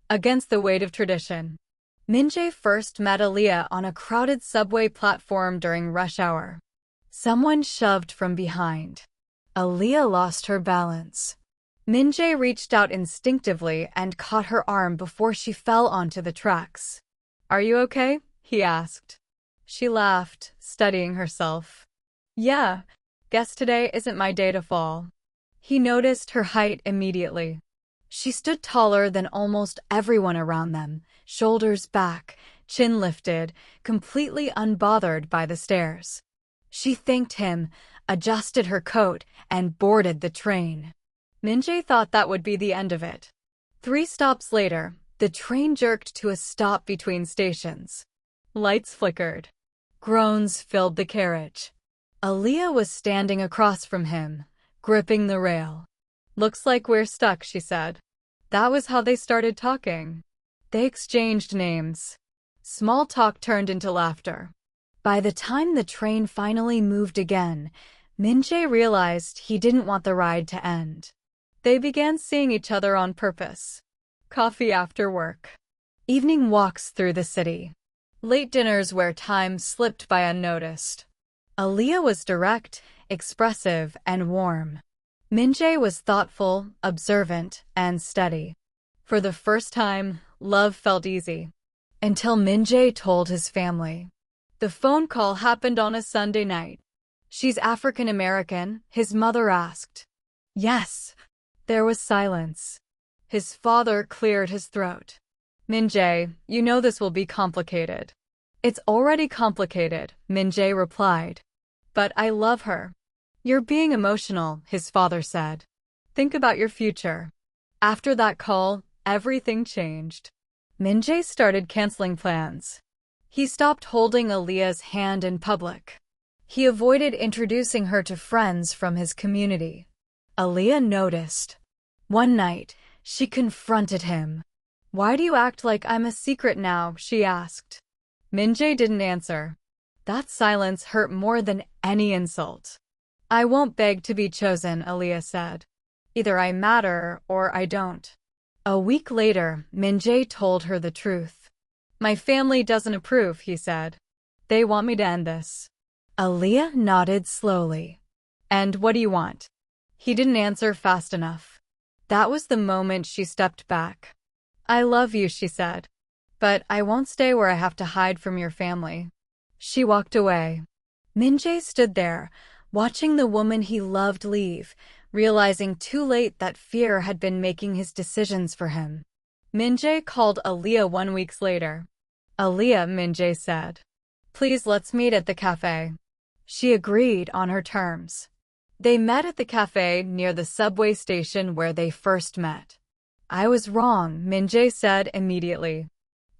against the weight of tradition. Min-jae first met Aaliyah on a crowded subway platform during rush hour. Someone shoved from behind. Aaliyah lost her balance. Min-jae reached out instinctively and caught her arm before she fell onto the tracks. "Are you okay?" he asked. She laughed, steadying herself. "Yeah, guess today isn't my day to fall." He noticed her height immediately. She stood taller than almost everyone around them, shoulders back, chin lifted, completely unbothered by the stares. She thanked him, adjusted her coat, and boarded the train. Min-jae thought that would be the end of it. 3 stops later, the train jerked to a stop between stations. Lights flickered. Groans filled the carriage. Aaliyah was standing across from him, gripping the rail. "Looks like we're stuck," she said. That was how they started talking. They exchanged names. Small talk turned into laughter. By the time the train finally moved again, Min-jae realized he didn't want the ride to end. They began seeing each other on purpose. Coffee after work. Evening walks through the city. Late dinners where time slipped by unnoticed. Aaliyah was direct, expressive, and warm. Min-jae was thoughtful, observant, and steady. For the first time, love felt easy. Until Min-jae told his family. The phone call happened on a Sunday night. "She's African American?" his mother asked. "Yes." There was silence. His father cleared his throat. "Min-jae, you know this will be complicated." "It's already complicated," Min-jae replied. "But I love her." "You're being emotional," his father said. "Think about your future." After that call, everything changed. Min-jae started canceling plans. He stopped holding Aaliyah's hand in public. He avoided introducing her to friends from his community. Aaliyah noticed. One night, she confronted him. "Why do you act like I'm a secret now?" she asked. Min-jae didn't answer. That silence hurt more than any insult. "I won't beg to be chosen," Aaliyah said. "Either I matter or I don't." A week later, Min-jae told her the truth. "My family doesn't approve," he said. "They want me to end this." Aaliyah nodded slowly. "And what do you want?" He didn't answer fast enough. That was the moment she stepped back. "I love you," she said. "But I won't stay where I have to hide from your family." She walked away. Min-jae stood there, watching the woman he loved leave, realizing too late that fear had been making his decisions for him. Min-jae called Aaliyah 1 week later. "Aaliyah," Min-jae said. "Please let's meet at the cafe." She agreed on her terms. They met at the cafe near the subway station where they first met. "I was wrong," Min-jae said immediately.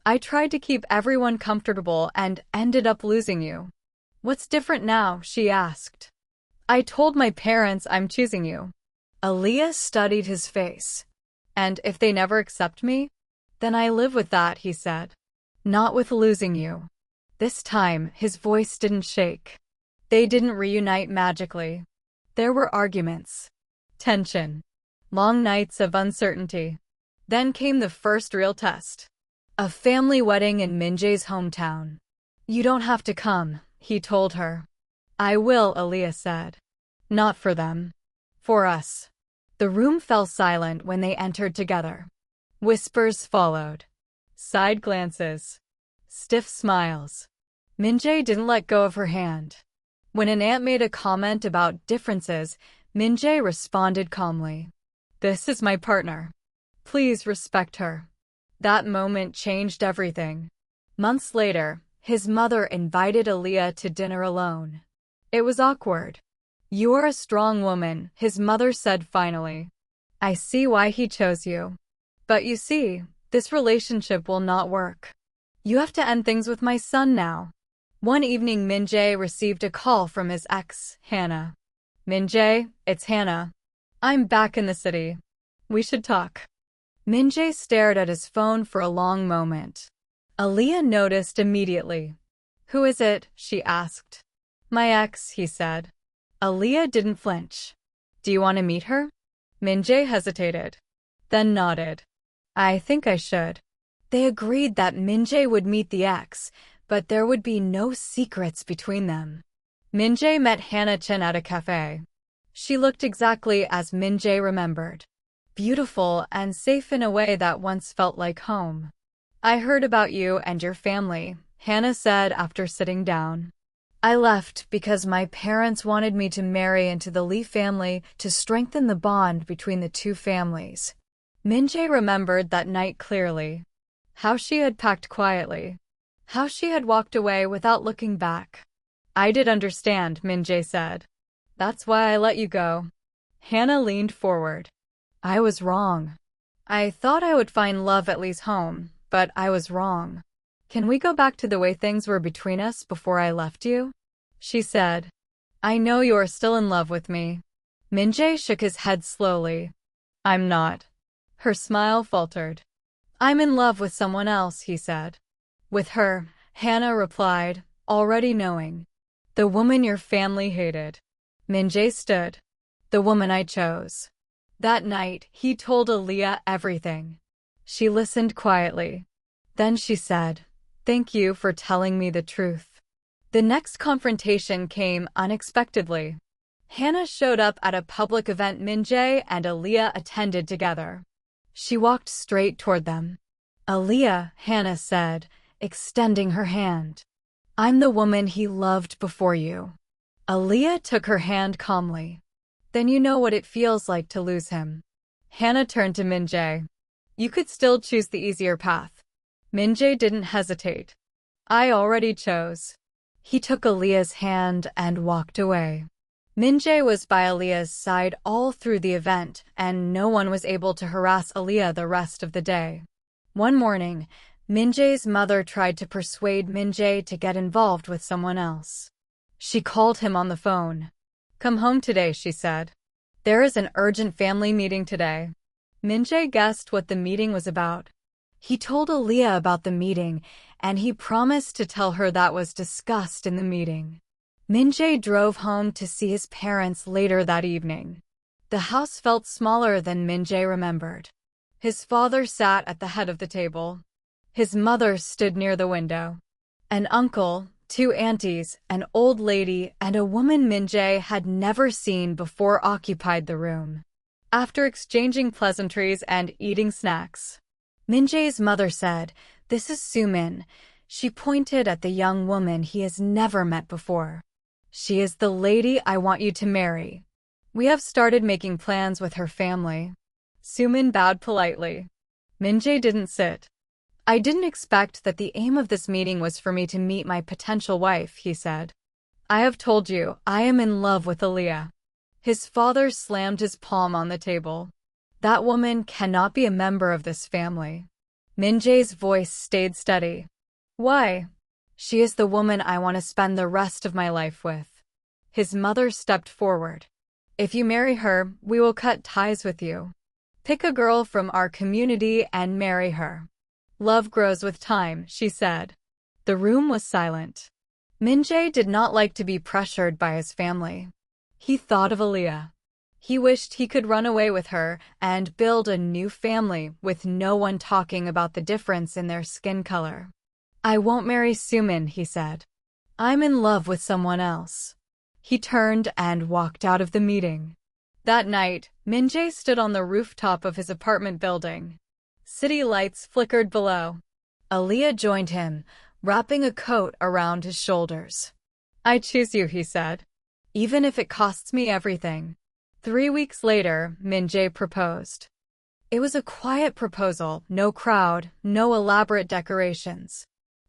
"I tried to keep everyone comfortable and ended up losing you." "What's different now?" she asked. "I told my parents I'm choosing you." Aaliyah studied his face. "And if they never accept me? Then I live with that," he said. "Not with losing you." This time, his voice didn't shake. They didn't reunite magically. There were arguments, tension, long nights of uncertainty. Then came the first real test. A family wedding in Min-jae's hometown. "You don't have to come," he told her. "I will," Aaliyah said. "Not for them. For us." The room fell silent when they entered together. Whispers followed. Side glances. Stiff smiles. Min-jae didn't let go of her hand. When an aunt made a comment about differences, Min-jae responded calmly. "This is my partner. Please respect her." That moment changed everything. Months later, his mother invited Aaliyah to dinner alone. It was awkward. "You're a strong woman," his mother said finally. "I see why he chose you. But you see, this relationship will not work. You have to end things with my son now." One evening, Min-jae received a call from his ex, Hannah. "Min-jae, it's Hannah. I'm back in the city. We should talk." Min-jae stared at his phone for a long moment. Aaliyah noticed immediately. "Who is it?" she asked. "My ex," he said. Aaliyah didn't flinch. "Do you want to meet her?" Min-jae hesitated, then nodded. I think I should. They agreed that Min-jae would meet the ex, but there would be no secrets between them. Min-jae met Hannah Chen at a cafe. She looked exactly as Min-jae remembered. Beautiful and safe in a way that once felt like home. I heard about you and your family, Hannah said after sitting down. I left because my parents wanted me to marry into the Lee family to strengthen the bond between the two families. Min-jae remembered that night clearly. How she had packed quietly. How she had walked away without looking back. I did understand, Min-jae said. That's why I let you go. Hannah leaned forward. I was wrong. I thought I would find love at Lee's home, but I was wrong. Can we go back to the way things were between us before I left you? She said. I know you are still in love with me. Min-jae shook his head slowly. I'm not. Her smile faltered. I'm in love with someone else, he said. With her, Hannah replied, already knowing. The woman your family hated. Min-jae stood. The woman I chose. That night, he told Aaliyah everything. She listened quietly. Then she said, thank you for telling me the truth. The next confrontation came unexpectedly. Hannah showed up at a public event Min-jae and Aaliyah attended together. She walked straight toward them. Aaliyah, Hannah said, extending her hand. I'm the woman he loved before you. Aaliyah took her hand calmly. Then you know what it feels like to lose him. Hannah turned to Min-jae. You could still choose the easier path. Min-jae didn't hesitate. I already chose. He took Aaliyah's hand and walked away. Min-jae was by Aaliyah's side all through the event, and no one was able to harass Aaliyah the rest of the day. One morning, Min-jae's mother tried to persuade Min-jae to get involved with someone else. She called him on the phone. Come home today, she said. There is an urgent family meeting today. Min-jae guessed what the meeting was about. He told Aaliyah about the meeting, and he promised to tell her that was discussed in the meeting. Min-jae drove home to see his parents later that evening. The house felt smaller than Min-jae remembered. His father sat at the head of the table. His mother stood near the window. An uncle, two aunties, an old lady, and a woman Min-jae had never seen before occupied the room. After exchanging pleasantries and eating snacks, Min-jae's mother said, "This is Sumin." She pointed at the young woman he has never met before. She is the lady I want you to marry. We have started making plans with her family. Sumin bowed politely. Min-jae didn't sit. I didn't expect that the aim of this meeting was for me to meet my potential wife, he said. I have told you, I am in love with Aaliyah. His father slammed his palm on the table. That woman cannot be a member of this family. Min-jae's voice stayed steady. Why? She is the woman I want to spend the rest of my life with. His mother stepped forward. If you marry her, we will cut ties with you. Pick a girl from our community and marry her. Love grows with time, she said. The room was silent. Min-jae did not like to be pressured by his family. He thought of Aaliyah. He wished he could run away with her and build a new family with no one talking about the difference in their skin color. I won't marry Sumin, he said. I'm in love with someone else. He turned and walked out of the meeting. That night, Min-jae stood on the rooftop of his apartment building. City lights flickered below. Aaliyah joined him, wrapping a coat around his shoulders. I choose you, he said. Even if it costs me everything. 3 weeks later, Min-jae proposed. It was a quiet proposal, no crowd, no elaborate decorations.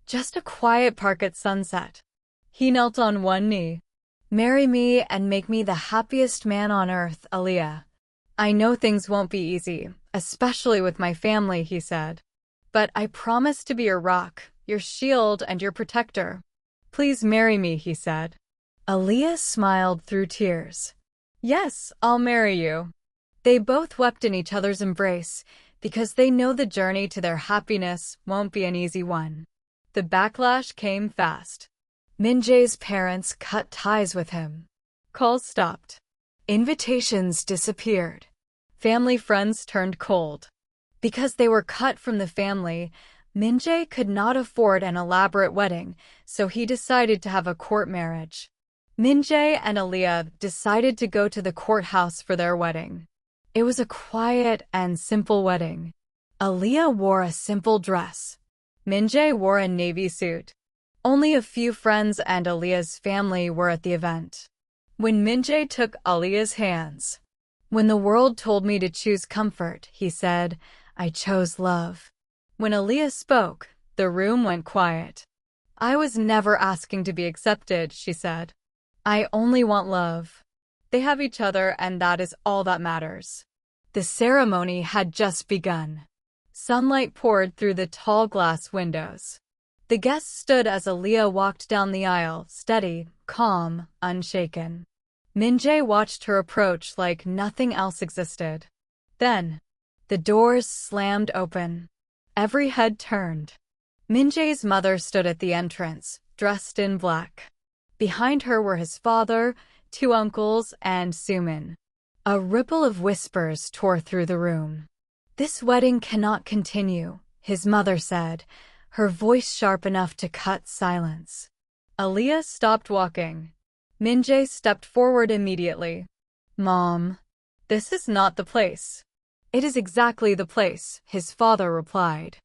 Just a quiet park at sunset. He knelt on one knee. Marry me and make me the happiest man on earth, Aaliyah. I know things won't be easy, especially with my family, he said. But I promise to be your rock, your shield, and your protector. Please marry me, he said. Aaliyah smiled through tears. Yes, I'll marry you. They both wept in each other's embrace, because they know the journey to their happiness won't be an easy one. The backlash came fast. Min-jae's parents cut ties with him. Calls stopped. Invitations disappeared. Family friends turned cold. Because they were cut from the family, Min-jae could not afford an elaborate wedding, so he decided to have a court marriage. Min-jae and Aaliyah decided to go to the courthouse for their wedding. It was a quiet and simple wedding. Aaliyah wore a simple dress. Min-jae wore a navy suit. Only a few friends and Aaliyah's family were at the event. When Min-jae took Aaliyah's hands, "When the world told me to choose comfort," he said, "I chose love." When Aaliyah spoke, the room went quiet. "I was never asking to be accepted," she said. "I only want love." They have each other, and that is all that matters. The ceremony had just begun. Sunlight poured through the tall glass windows. The guests stood as Aaliyah walked down the aisle, steady, calm, unshaken. Min-jae watched her approach like nothing else existed. Then, the doors slammed open. Every head turned. Min-jae's mother stood at the entrance, dressed in black. Behind her were his father, two uncles, and Sumin. A ripple of whispers tore through the room. "This wedding cannot continue," his mother said, her voice sharp enough to cut silence. Aaliyah stopped walking. Min-jae stepped forward immediately. "Mom, this is not the place." "It is exactly the place," his father replied.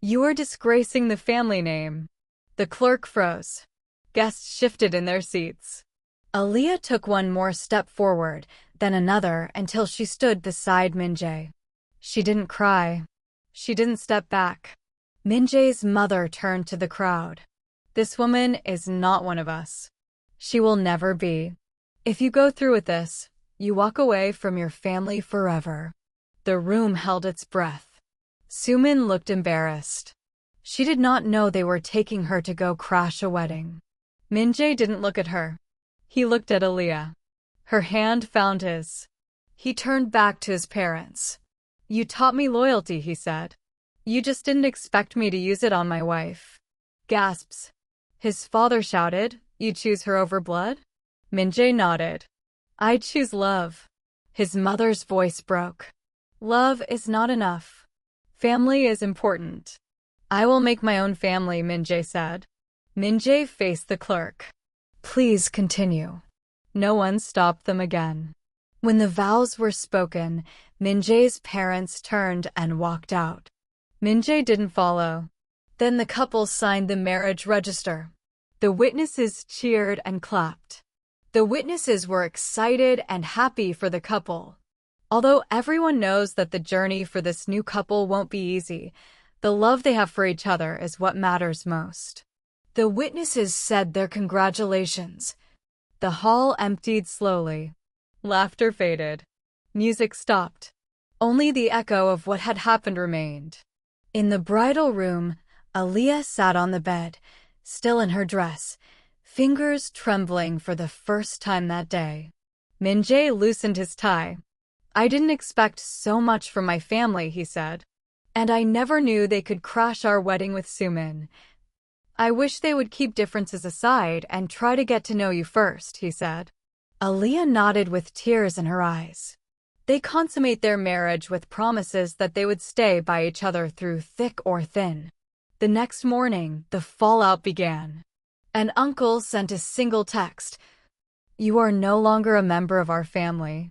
"You are disgracing the family name." The clerk froze. Guests shifted in their seats. Aaliyah took one more step forward, then another, until she stood beside Min-jae. She didn't cry. She didn't step back. Min-jae's mother turned to the crowd. "This woman is not one of us. She will never be. If you go through with this, you walk away from your family forever." The room held its breath. Sumin looked embarrassed. She did not know they were taking her to go crash a wedding. Min-jae didn't look at her. He looked at Aaliyah. Her hand found his. He turned back to his parents. "You taught me loyalty," he said. "You just didn't expect me to use it on my wife." Gasps. His father shouted, "You choose her over blood?" Min-jae nodded. "I choose love." His mother's voice broke. "Love is not enough. Family is important." "I will make my own family," Min-jae said. Min-jae faced the clerk. "Please continue." No one stopped them again. When the vows were spoken, Min-jae's parents turned and walked out. Min-jae didn't follow. Then the couple signed the marriage register. The witnesses cheered and clapped. The witnesses were excited and happy for the couple. Although everyone knows that the journey for this new couple won't be easy, the love they have for each other is what matters most. The witnesses said their congratulations. The hall emptied slowly. Laughter faded. Music stopped. Only the echo of what had happened remained. In the bridal room, Aaliyah sat on the bed, still in her dress, fingers trembling for the first time that day. Min-jae loosened his tie. "I didn't expect so much from my family," he said. "And I never knew they could crash our wedding with Sumin. I wish they would keep differences aside and try to get to know you first," he said. Aaliyah nodded with tears in her eyes. They consummate their marriage with promises that they would stay by each other through thick or thin. The next morning, the fallout began. An uncle sent a single text. "You are no longer a member of our family."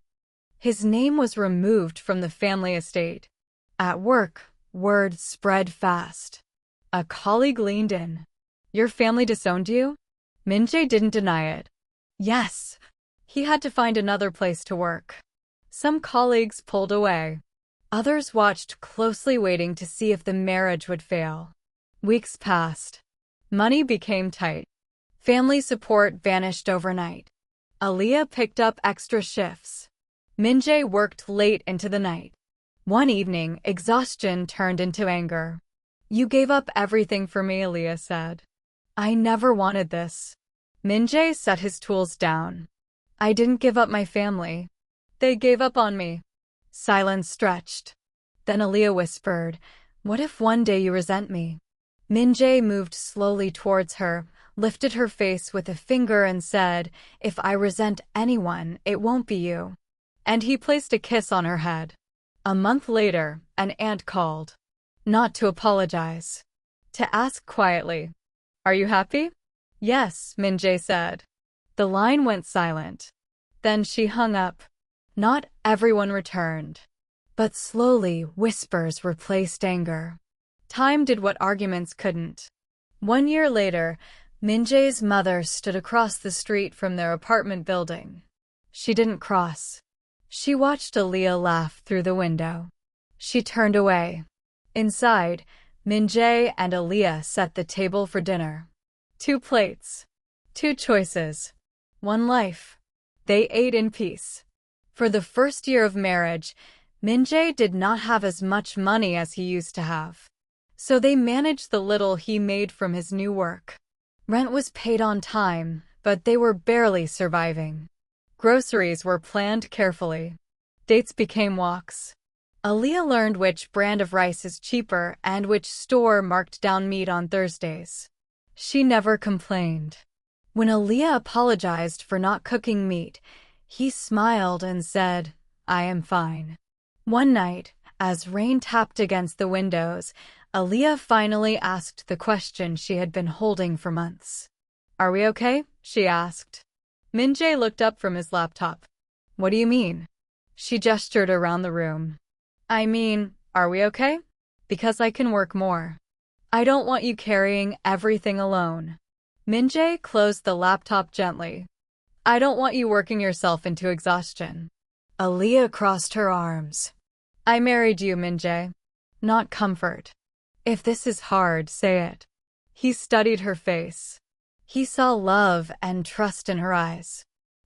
His name was removed from the family estate. At work, word spread fast. A colleague leaned in. "Your family disowned you?" Min-jae didn't deny it. "Yes." He had to find another place to work. Some colleagues pulled away. Others watched closely, waiting to see if the marriage would fail. Weeks passed. Money became tight. Family support vanished overnight. Aaliyah picked up extra shifts. Min-jae worked late into the night. One evening, exhaustion turned into anger. "You gave up everything for me," Aaliyah said. "I never wanted this." Min-jae set his tools down. "I didn't give up my family. They gave up on me." Silence stretched. Then Aaliyah whispered, "What if one day you resent me?" Min-jae moved slowly towards her, lifted her face with a finger and said, "If I resent anyone, it won't be you." And he placed a kiss on her head. A month later, an aunt called. Not to apologize. To ask quietly, "Are you happy?" "Yes," Min-jae said. The line went silent. Then she hung up. Not everyone returned. But slowly, whispers replaced anger. Time did what arguments couldn't. 1 year later, Min-jae's mother stood across the street from their apartment building. She didn't cross. She watched Aaliyah laugh through the window. She turned away. Inside, Min-jae and Aaliyah set the table for dinner. 2 plates. 2 choices. 1 life. They ate in peace. For the first year of marriage, Min-jae did not have as much money as he used to have. So they managed the little he made from his new work. Rent was paid on time, but they were barely surviving. Groceries were planned carefully. Dates became walks. Aaliyah learned which brand of rice is cheaper and which store marked down meat on Thursdays. She never complained. When Aaliyah apologized for not cooking meat, he smiled and said, "I am fine." One night, as rain tapped against the windows, Aaliyah finally asked the question she had been holding for months. "Are we okay?" she asked. Min-jae looked up from his laptop. "What do you mean?" She gestured around the room. "I mean, are we okay? Because I can work more. I don't want you carrying everything alone." Min-jae closed the laptop gently. "I don't want you working yourself into exhaustion." Aaliyah crossed her arms. "I married you, Min-jae. Not comfort. If this is hard, say it." He studied her face. He saw love and trust in her eyes.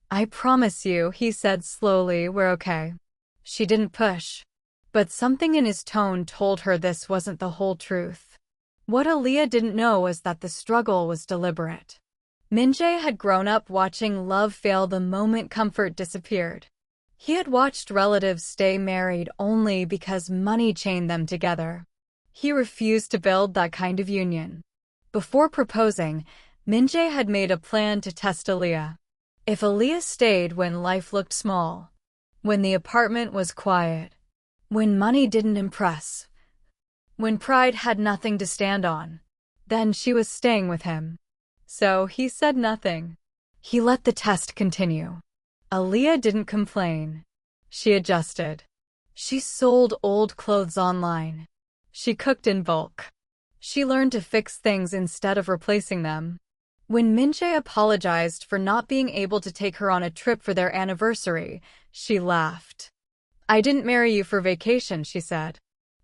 "I promise you," he said slowly, "we're okay." She didn't push. But something in his tone told her this wasn't the whole truth. What Aaliyah didn't know was that the struggle was deliberate. Min-jae had grown up watching love fail the moment comfort disappeared. He had watched relatives stay married only because money chained them together. He refused to build that kind of union. Before proposing, Min-jae had made a plan to test Aaliyah. If Aaliyah stayed when life looked small, when the apartment was quiet, when money didn't impress, when pride had nothing to stand on, then she was staying with him. So he said nothing. He let the test continue. Aaliyah didn't complain. She adjusted. She sold old clothes online. She cooked in bulk. She learned to fix things instead of replacing them. When Min-jae apologized for not being able to take her on a trip for their anniversary, she laughed. "I didn't marry you for vacation," she said.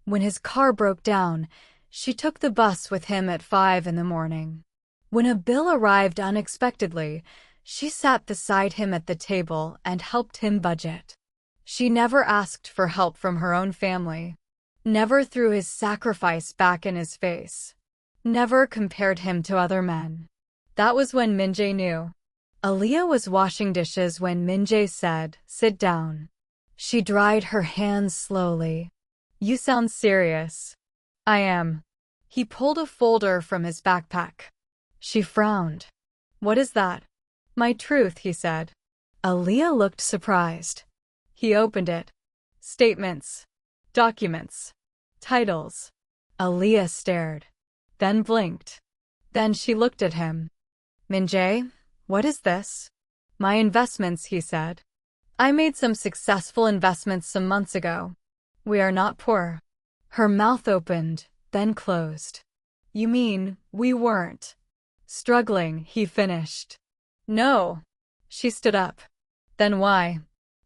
When his car broke down, she took the bus with him at 5 in the morning. When a bill arrived unexpectedly, she sat beside him at the table and helped him budget. She never asked for help from her own family. Never threw his sacrifice back in his face. Never compared him to other men. That was when Min-jae knew. Aaliyah was washing dishes when Min-jae said, "Sit down." She dried her hands slowly. "You sound serious." "I am." He pulled a folder from his backpack. She frowned. "What is that?" "My truth," he said. Aaliyah looked surprised. He opened it. "Statements. Documents. Titles." Aaliyah stared. Then blinked. Then she looked at him. "Min-jae, what is this?" "My investments," he said. "I made some successful investments some months ago. We are not poor." Her mouth opened, then closed. "You mean, we weren't struggling," he finished. "No." She stood up. "Then why?"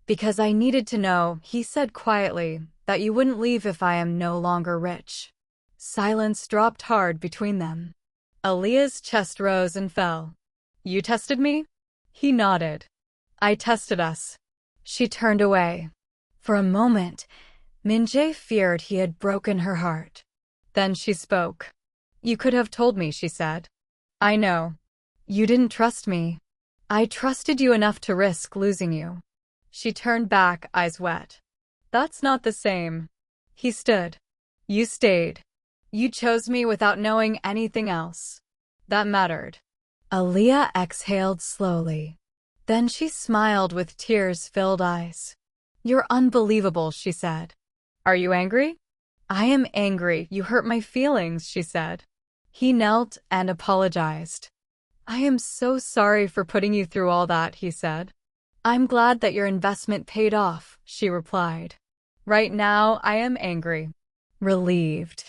"Because I needed to know," he said quietly, "that you wouldn't leave if I am no longer rich." Silence dropped hard between them. Aaliyah's chest rose and fell. "You tested me?" He nodded. "I tested us." She turned away. For a moment, Min-jae feared he had broken her heart. Then she spoke. "You could have told me," she said. "I know. You didn't trust me. I trusted you enough to risk losing you." She turned back, eyes wet. "That's not the same." He stood. "You stayed. You chose me without knowing anything else. That mattered." Aaliyah exhaled slowly. Then she smiled with tears-filled eyes. "You're unbelievable," she said. Are you angry? I am angry. You hurt my feelings, she said. He knelt and apologized. I am so sorry for putting you through all that, he said. I'm glad that your investment paid off, she replied. Right now, I am angry, relieved,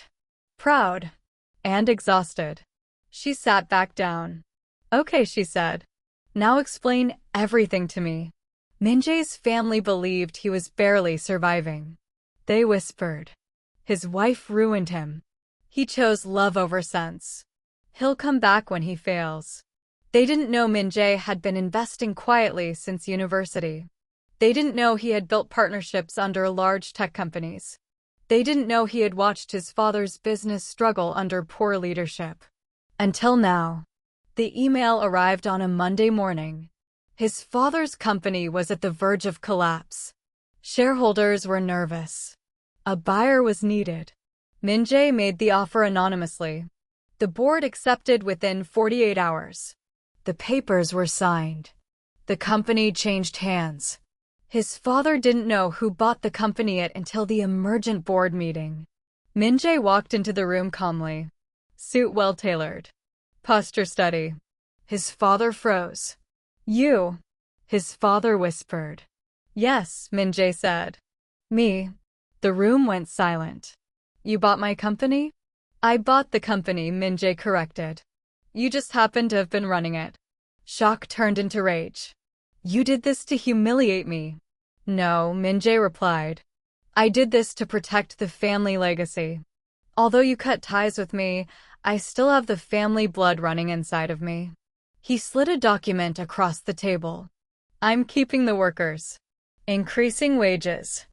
proud, and exhausted. She sat back down. Okay, she said. Now explain everything to me. Min-jae's family believed he was barely surviving. They whispered. His wife ruined him. He chose love over sense. He'll come back when he fails. They didn't know Min-jae had been investing quietly since university. They didn't know he had built partnerships under large tech companies. They didn't know he had watched his father's business struggle under poor leadership. Until now. The email arrived on a Monday morning. His father's company was at the verge of collapse. Shareholders were nervous. A buyer was needed. Min-jae made the offer anonymously. The board accepted within 48 hours. The papers were signed. The company changed hands. His father didn't know who bought the company until the emergent board meeting. Min-jae walked into the room calmly. Suit well-tailored. Posture steady. His father froze. You? His father whispered. Yes, Min-jae said. Me. The room went silent. You bought my company? I bought the company, Min-jae corrected. You just happened to have been running it. Shock turned into rage. You did this to humiliate me. No, Min-jae replied. I did this to protect the family legacy. Although you cut ties with me, I still have the family blood running inside of me. He slid a document across the table. I'm keeping the workers. Increasing wages.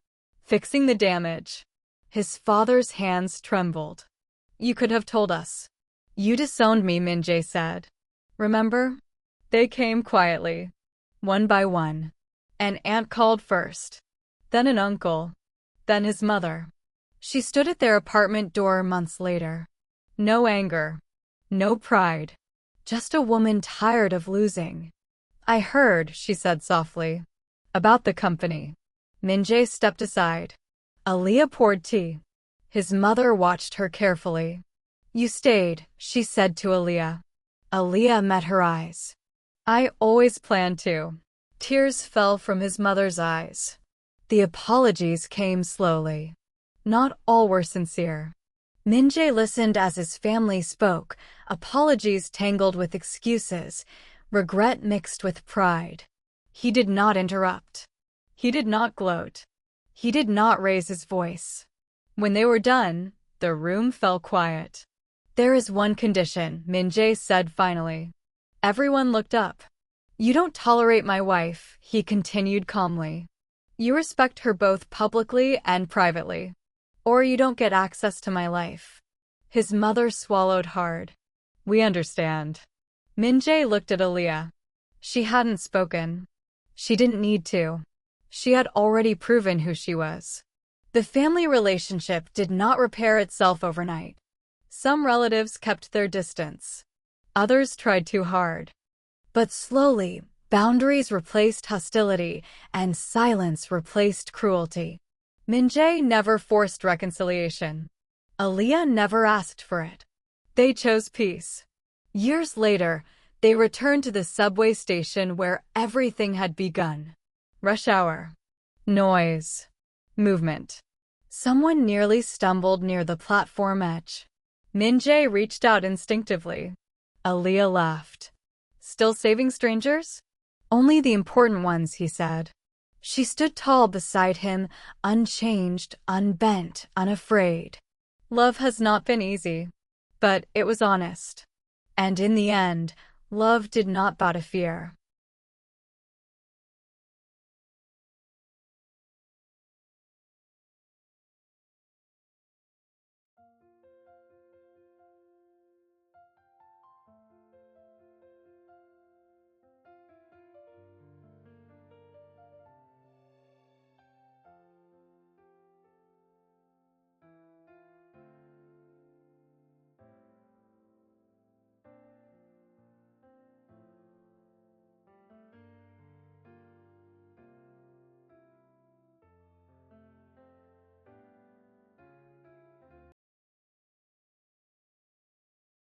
Fixing the damage. His father's hands trembled. You could have told us. You disowned me, Min-jae said. Remember? They came quietly. One by one. An aunt called first. Then an uncle. Then his mother. She stood at their apartment door months later. No anger. No pride. Just a woman tired of losing. I heard, she said softly. About the company. Min-jae stepped aside. Aaliyah poured tea. His mother watched her carefully. You stayed, she said to Aaliyah. Aaliyah met her eyes. I always planned to. Tears fell from his mother's eyes. The apologies came slowly. Not all were sincere. Min-jae listened as his family spoke, apologies tangled with excuses, regret mixed with pride. He did not interrupt. He did not gloat. He did not raise his voice. When they were done, the room fell quiet. There is one condition, Min-jae said finally. Everyone looked up. You don't tolerate my wife, he continued calmly. You respect her both publicly and privately. Or you don't get access to my life. His mother swallowed hard. We understand. Min-jae looked at Aaliyah. She hadn't spoken. She didn't need to. She had already proven who she was. The family relationship did not repair itself overnight. Some relatives kept their distance. Others tried too hard. But slowly, boundaries replaced hostility, and silence replaced cruelty. Min-jae never forced reconciliation. Aaliyah never asked for it. They chose peace. Years later, they returned to the subway station where everything had begun. Rush hour. Noise. Movement. Someone nearly stumbled near the platform edge. Min-jae reached out instinctively. Aaliyah laughed. Still saving strangers? Only the important ones, he said. She stood tall beside him, unchanged, unbent, unafraid. Love has not been easy, but it was honest. And in the end, love did not bow to fear.